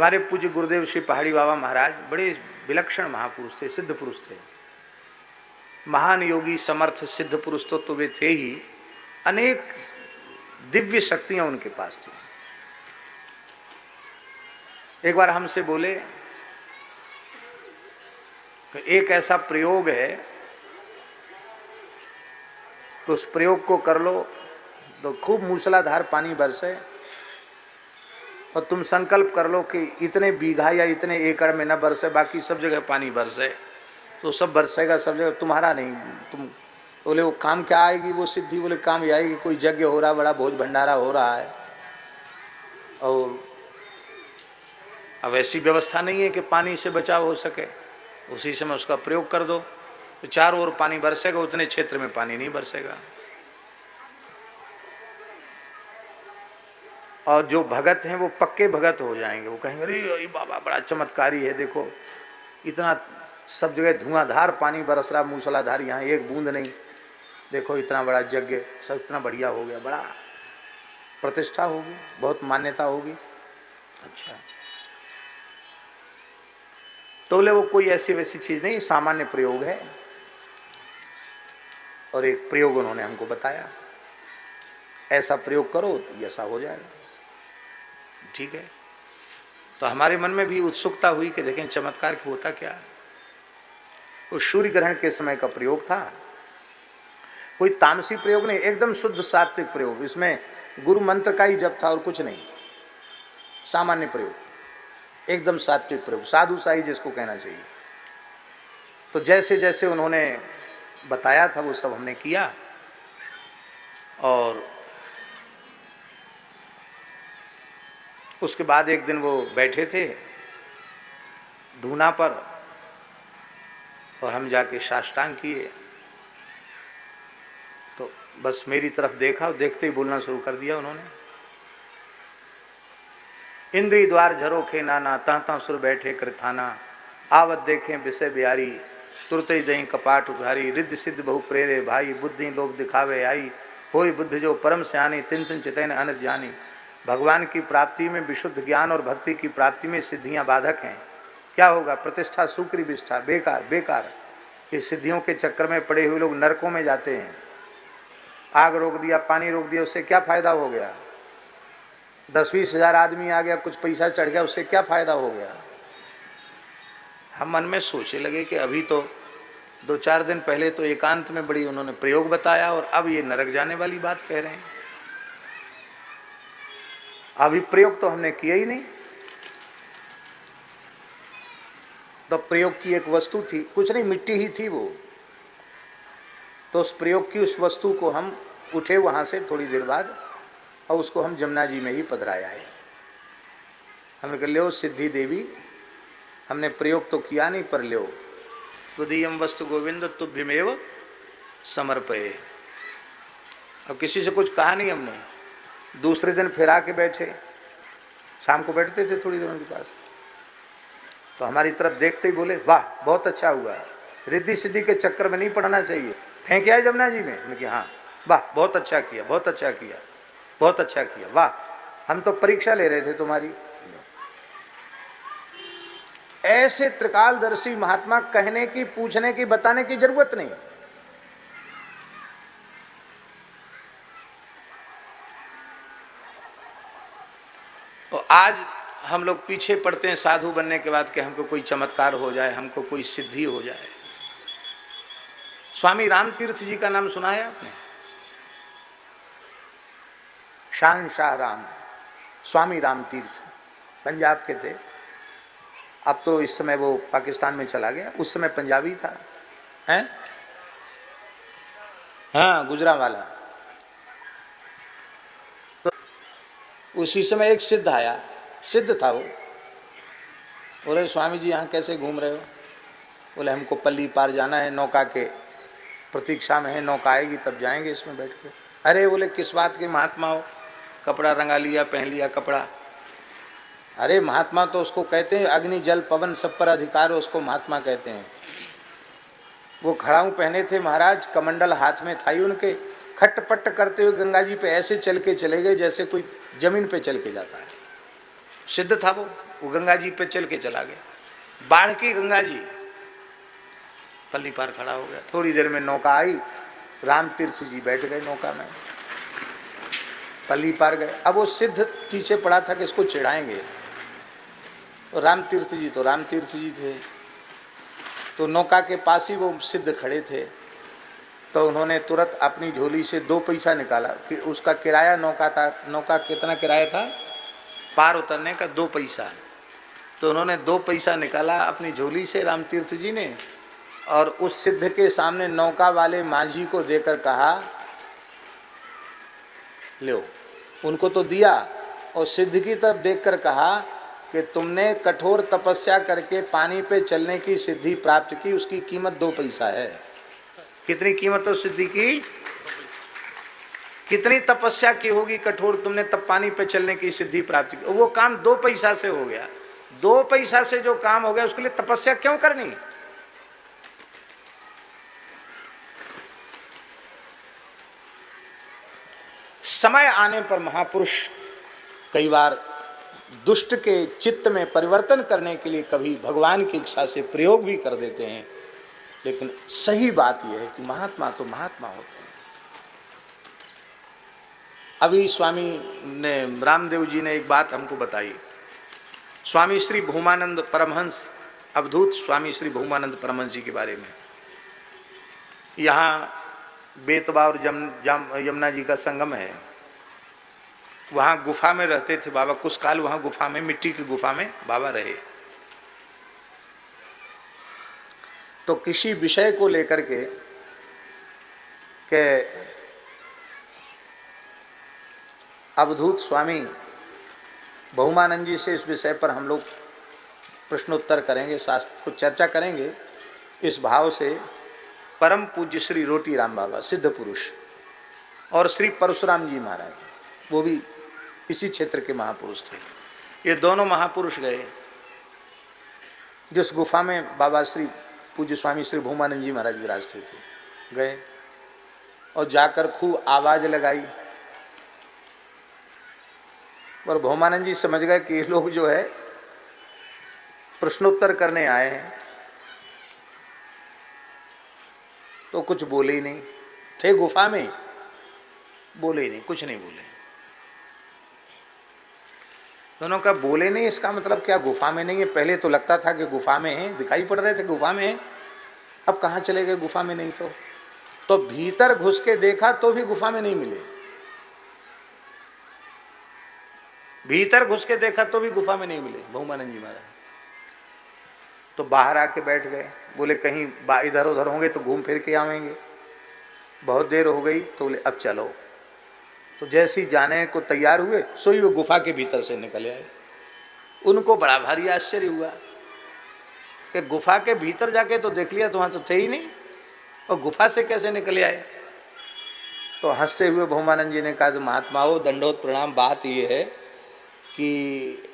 हमारे पूज्य गुरुदेव श्री पहाड़ी बाबा महाराज बड़े विलक्षण महापुरुष थे, सिद्ध पुरुष थे, महान योगी, समर्थ सिद्ध पुरुष तो वे थे ही, अनेक दिव्य शक्तियां उनके पास थी। एक बार हमसे बोले कि एक ऐसा प्रयोग है तो उस प्रयोग को कर लो तो खूब मूसलाधार पानी बरसे, और तुम संकल्प कर लो कि इतने बीघा या इतने एकड़ में न बरसे, बाकी सब जगह पानी बरसे, तो सब बरसेगा सब जगह, तुम्हारा नहीं। तुम बोले वो काम क्या आएगी वो सिद्धि? बोले काम ये आएगी कोई यज्ञ हो रहा, बड़ा भोज भंडारा हो रहा है, और अब ऐसी व्यवस्था नहीं है कि पानी से बचाव हो सके, उसी समय उसका प्रयोग कर दो तो चारों ओर पानी बरसेगा, उतने क्षेत्र में पानी नहीं बरसेगा। और जो भगत हैं वो पक्के भगत हो जाएंगे, वो कहेंगे अरे बाबा बड़ा चमत्कारी है, देखो इतना सब जगह धुआंधार पानी बरस रहा, मूसलाधार, यहाँ एक बूंद नहीं, देखो इतना बड़ा यज्ञ, सब इतना बढ़िया हो गया, बड़ा प्रतिष्ठा होगी, बहुत मान्यता होगी। अच्छा, तो बोले वो कोई ऐसी वैसी चीज नहीं, सामान्य प्रयोग है। और एक प्रयोग उन्होंने हमको बताया, ऐसा प्रयोग करो तो ऐसा हो जाएगा। ठीक है, तो हमारे मन में भी उत्सुकता हुई कि देखें चमत्कार की होता क्या। वो सूर्य ग्रहण के समय का प्रयोग था, कोई तामसी प्रयोग नहीं, एकदम शुद्ध सात्विक प्रयोग, इसमें गुरु मंत्र का ही जप था और कुछ नहीं, सामान्य प्रयोग, एकदम सात्विक प्रयोग, साधु साई जिसको कहना चाहिए। तो जैसे जैसे उन्होंने बताया था वो सब हमने किया, और उसके बाद एक दिन वो बैठे थे धूना पर, और हम जाके साष्टांग किए, तो बस मेरी तरफ देखा और देखते ही बोलना शुरू कर दिया उन्होंने, इंद्री द्वार झरोखे नाना, तह सुर बैठे कृथाना, आवत देखें विषय बिहारी, तुरते दही कपाट उधारी, रिद्ध सिद्ध बहु प्रेरे भाई, बुद्धि लोग दिखावे आई, होई बुद्ध जो परम स्यानी, तिन तिन चितैन अनत जानी। भगवान की प्राप्ति में विशुद्ध ज्ञान और भक्ति की प्राप्ति में सिद्धियां बाधक हैं। क्या होगा? प्रतिष्ठा सुक्री विष्ठा, बेकार बेकार। इस सिद्धियों के चक्कर में पड़े हुए लोग नरकों में जाते हैं। आग रोक दिया, पानी रोक दिया, उससे क्या फायदा हो गया? 10-20 हजार आदमी आ गया, कुछ पैसा चढ़ गया, उससे क्या फायदा हो गया? हम मन में सोचने लगे कि अभी तो 2-4 दिन पहले तो एकांत में बड़ी उन्होंने प्रयोग बताया, और अब ये नरक जाने वाली बात कह रहे हैं। अभी प्रयोग तो हमने किया ही नहीं। तो प्रयोग की एक वस्तु थी, कुछ नहीं, मिट्टी ही थी वो, तो उस प्रयोग की उस वस्तु को हम उठे वहां से थोड़ी देर बाद, और उसको हम जमुना जी में ही पधराया है। हमने कहा लो सिद्धि देवी, हमने प्रयोग तो किया नहीं, पर लो तुदीयम वस्तु गोविंद तुभ्यमेव समर्पये। अब किसी से कुछ कहा नहीं हमने। दूसरे दिन फिर आके बैठे, शाम को बैठते थे थोड़ी देर उनके पास, तो हमारी तरफ देखते ही बोले वाह बहुत अच्छा हुआ, रिद्धि सिद्धि के चक्कर में नहीं पड़ना चाहिए, फेंक आए जमुना जी में। उनकी हाँ, वाह बहुत अच्छा किया, बहुत अच्छा किया, बहुत अच्छा किया, वाह हम तो परीक्षा ले रहे थे तुम्हारी। ऐसे त्रिकालदर्शी महात्मा कहने की, पूछने की, बताने की जरूरत नहीं। तो आज हम लोग पीछे पड़ते हैं साधु बनने के बाद कि हमको कोई चमत्कार हो जाए, हमको कोई सिद्धि हो जाए। स्वामी राम तीर्थ जी का नाम सुना है आपने? शाह राम, स्वामी राम तीर्थ पंजाब के थे। अब तो इस समय वो पाकिस्तान में चला गया, उस समय पंजाबी था, हैं? हाँ, गुजरावाला। तो उसी समय एक सिद्ध आया, सिद्ध था वो। बोले स्वामी जी यहाँ कैसे घूम रहे हो? बोले हमको पल्ली पार जाना है, नौका के प्रतीक्षा में है, नौका आएगी तब जाएंगे इसमें बैठ के। अरे बोले किस बात के महात्मा हो? कपड़ा रंगा लिया, पहन लिया कपड़ा। अरे महात्मा तो उसको कहते हैं, अग्नि जल पवन सब पर अधिकार हो, उसको महात्मा कहते हैं। वो खड़ाऊ पहने थे महाराज, कमंडल हाथ में था ही उनके, खटपट करते हुए गंगा जी पे ऐसे चल के चले गए जैसे कोई जमीन पे चल के जाता है। सिद्ध था वो गंगा जी पे चल के चला गया। बाढ़ की गंगा जी, पल्ली पार खड़ा हो गया। थोड़ी देर में नौका आई, राम तीर्थ जी बैठ गए नौका में, पल्ली पार गए। अब वो सिद्ध पीछे पड़ा था कि इसको चिढ़ाएंगे, राम तीर्थ जी तो राम तीर्थ जी थे, तो नौका के पास ही वो सिद्ध खड़े थे। तो उन्होंने तुरंत अपनी झोली से 2 पैसा निकाला कि उसका किराया नौका था, नौका कितना किराया था पार उतरने का, 2 पैसा। तो उन्होंने 2 पैसा निकाला अपनी झोली से राम तीर्थ जी ने, और उस सिद्ध के सामने नौका वाले माझी को देकर कहा लो, उनको तो दिया, और सिद्ध की तरफ देखकर कहा कि तुमने कठोर तपस्या करके पानी पे चलने की सिद्धि प्राप्त की, उसकी कीमत 2 पैसा है। कितनी कीमत हो सिद्धि की? कितनी तपस्या की होगी कठोर, तुमने तब पानी पे चलने की सिद्धि प्राप्त की, वो काम 2 पैसा से हो गया। 2 पैसा से जो काम हो गया उसके लिए तपस्या क्यों करनी? समय आने पर महापुरुष कई बार दुष्ट के चित्त में परिवर्तन करने के लिए कभी भगवान की इच्छा से प्रयोग भी कर देते हैं, लेकिन सही बात यह है कि महात्मा तो महात्मा होते हैं। अभी स्वामी ने रामदेव जी ने एक बात हमको बताई। स्वामी श्री भूमानंद परमहंस, अवधूत स्वामी श्री भूमानंद परमहंस जी के बारे में। यहाँ बेतवा और यमुना जी का संगम है, वहाँ गुफा में रहते थे बाबा। कुछ काल वहाँ गुफा में, मिट्टी की गुफा में बाबा रहे। तो किसी विषय को लेकर के अवधूत स्वामी भूमानंद जी से इस विषय पर हम लोग प्रश्नोत्तर करेंगे, शास्त्र को चर्चा करेंगे इस भाव से। परम पूज्य श्री रोटी राम बाबा सिद्ध पुरुष और श्री परशुराम जी महाराज, वो भी इसी क्षेत्र के महापुरुष थे। ये दोनों महापुरुष गए जिस गुफा में बाबा श्री पूज्य स्वामी श्री भूमानंद जी महाराज विराजते थे, गए और जाकर खूब आवाज लगाई। और भूमानंद जी समझ गए कि ये लोग जो है प्रश्नोत्तर करने आए हैं, तो कुछ बोले ही नहीं। थे गुफा में, बोले ही नहीं, कुछ नहीं बोले। दोनों का बोले नहीं, इसका मतलब क्या गुफा में नहीं है? पहले तो लगता था कि गुफा में है, दिखाई पड़ रहे थे गुफा में है, अब कहाँ चले गए गुफा में नहीं? तो भीतर घुस के देखा तो भी गुफा में नहीं मिले। भीतर घुस के देखा तो भी गुफा में नहीं मिले भूमानंद जी महाराज। तो बाहर आके बैठ गए, बोले कहीं इधर उधर होंगे तो घूम फिर के आवेंगे। बहुत देर हो गई तो बोले अब चलो। तो जैसे ही जाने को तैयार हुए, सोई वो गुफा के भीतर से निकले आए। उनको बड़ा भारी आश्चर्य हुआ कि गुफा के भीतर जाके तो देख लिया तो वहाँ तो थे ही नहीं, और गुफा से कैसे निकले आए? तो हंसते हुए भूमानंद जी ने कहा, तो महात्माओं दंडोत प्रणाम, बात ये है कि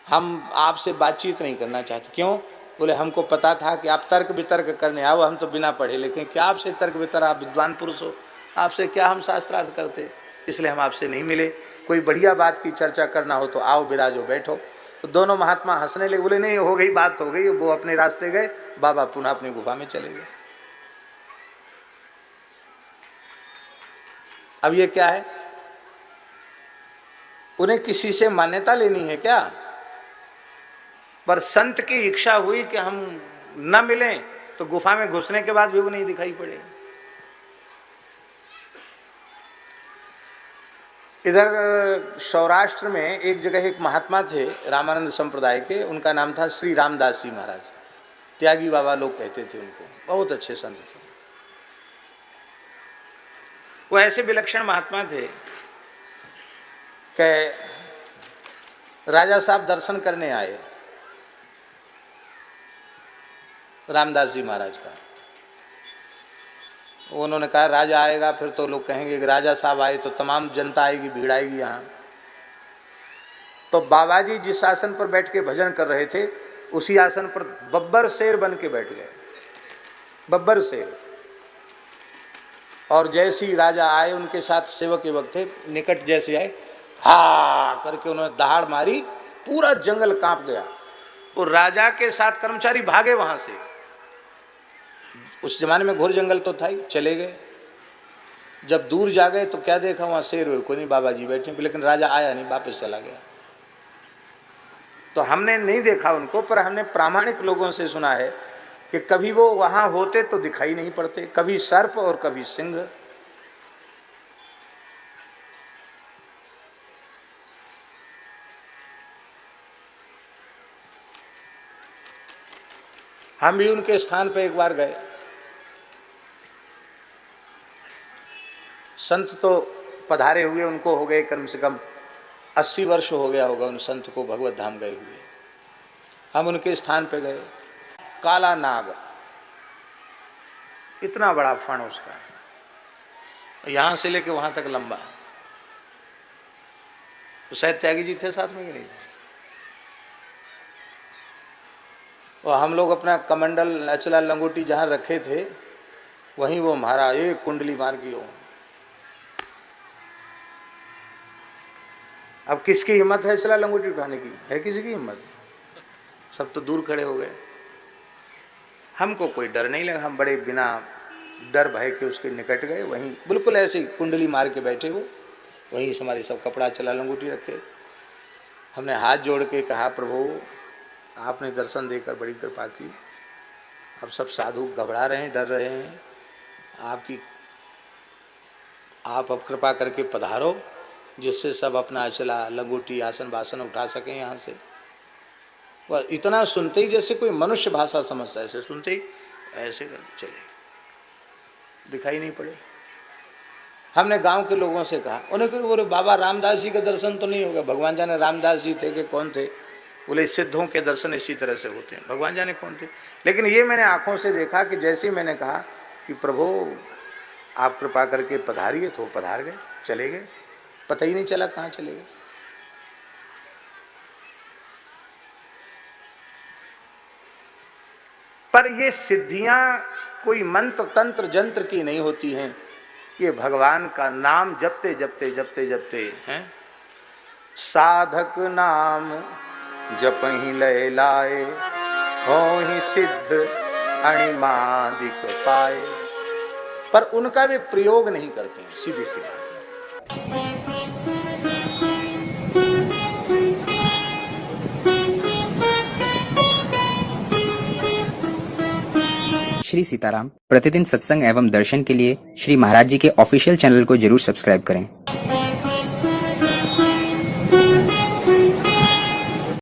हम आपसे बातचीत नहीं करना चाहते। क्यों? बोले हमको पता था कि आप तर्क वितर्क करने आओ, हम तो बिना पढ़े लिखे, क्या आपसे तर्क वितर्क, आप विद्वान पुरुष हो, आपसे क्या हम शास्त्रार्थ करते, इसलिए हम आपसे नहीं मिले। कोई बढ़िया बात की चर्चा करना हो तो आओ, विराजो, बैठो। तो दोनों महात्मा हंसने लगे, बोले नहीं हो गई बात, हो गई। वो अपने रास्ते गए, बाबा पुनः अपनी गुफा में चले गए। अब ये क्या है? उन्हें किसी से मान्यता लेनी है क्या? पर संत की इच्छा हुई कि हम न मिलें, तो गुफा में घुसने के बाद भी वो नहीं दिखाई पड़े। इधर सौराष्ट्र में एक जगह एक महात्मा थे रामानंद संप्रदाय के, उनका नाम था श्री रामदास जी महाराज। त्यागी बाबा लोग कहते थे उनको, बहुत अच्छे संत थे। वो ऐसे विलक्षण महात्मा थे कि राजा साहब दर्शन करने आए रामदास जी महाराज का। उन्होंने कहा राजा आएगा फिर तो लोग कहेंगे कि राजा साहब आए तो तमाम जनता आएगी, भीड़ आएगी यहाँ। तो बाबा जी जिस आसन पर बैठ के भजन कर रहे थे, उसी आसन पर बब्बर शेर बन के बैठ गए, बब्बर शेर। और जैसे ही राजा आए, उनके साथ सेवक एवक थे, निकट जैसे आए, हा करके उन्होंने दहाड़ मारी पूरा जंगल कांप गया। वो राजा के साथ कर्मचारी भागे वहां से। उस जमाने में घोर जंगल तो था ही, चले गए। जब दूर जा गए तो क्या देखा, वहां शेर वेर कोई नहीं, बाबा जी बैठे, लेकिन राजा आया नहीं, वापस चला गया। तो हमने नहीं देखा उनको, पर हमने प्रामाणिक लोगों से सुना है कि कभी वो वहां होते तो दिखाई नहीं पड़ते, कभी सर्प और कभी सिंह। हम भी उनके स्थान पर एक बार गए। संत तो पधारे हुए उनको हो गए कम से कम 80 वर्ष हो गया होगा उन संत को भगवत धाम गए हुए। हम उनके स्थान पे गए। काला नाग, इतना बड़ा फण उसका, यहां से लेके वहां तक लंबा। तो शायद त्यागी जी थे साथ में कि नहीं थे। और हम लोग अपना कमंडल नचला लंगोटी जहां रखे थे वहीं वो महाराज एक कुंडली मार की हो। अब किसकी हिम्मत है चला लंगोटी उठाने की? है किसी की हिम्मत? सब तो दूर खड़े हो गए। हमको कोई डर नहीं लगा, हम बड़े बिना डर भय के उसके निकट गए। वहीं बिल्कुल ऐसे कुंडली मार के बैठे वो, वहीं से हमारे सब कपड़ा चला लंगोटी रखे। हमने हाथ जोड़ के कहा, प्रभु आपने दर्शन देकर बड़ी कृपा की, अब सब साधु घबरा रहे हैं, डर रहे हैं, आप अब कृपा करके पधारो, जिससे सब अपना अचला लंगोटी आसन बासन उठा सकें यहाँ से। वह इतना सुनते ही जैसे कोई मनुष्य भाषा समझता है, ऐसे सुनते ही ऐसे कर चले, दिखाई नहीं पड़े। हमने गांव के लोगों से कहा, उन्हें क्यों बोले बाबा रामदास जी का दर्शन तो नहीं होगा। भगवान जाने रामदास जी थे कि कौन थे। बोले सिद्धों के दर्शन इसी तरह से होते हैं, भगवान जाने कौन थे। लेकिन ये मैंने आंखों से देखा कि जैसे ही मैंने कहा कि प्रभु आप कृपा करके पधारिए, तो पधार गए, चले गए, पता ही नहीं चला कहाँ चले गए। पर ये सिद्धियां कोई मंत्र तंत्र जंत्र की नहीं होती हैं, ये भगवान का नाम जपते जपते जपते जपते हैं। साधक नाम जपहि लय लाए, होहि सिद्ध अणिमादिक पाए। पर उनका भी प्रयोग नहीं करते हैं, सीधी सी बात। श्री सीताराम प्रतिदिन सत्संग एवं दर्शन के लिए श्री महाराज जी के ऑफिशियल चैनल को जरूर सब्सक्राइब करें।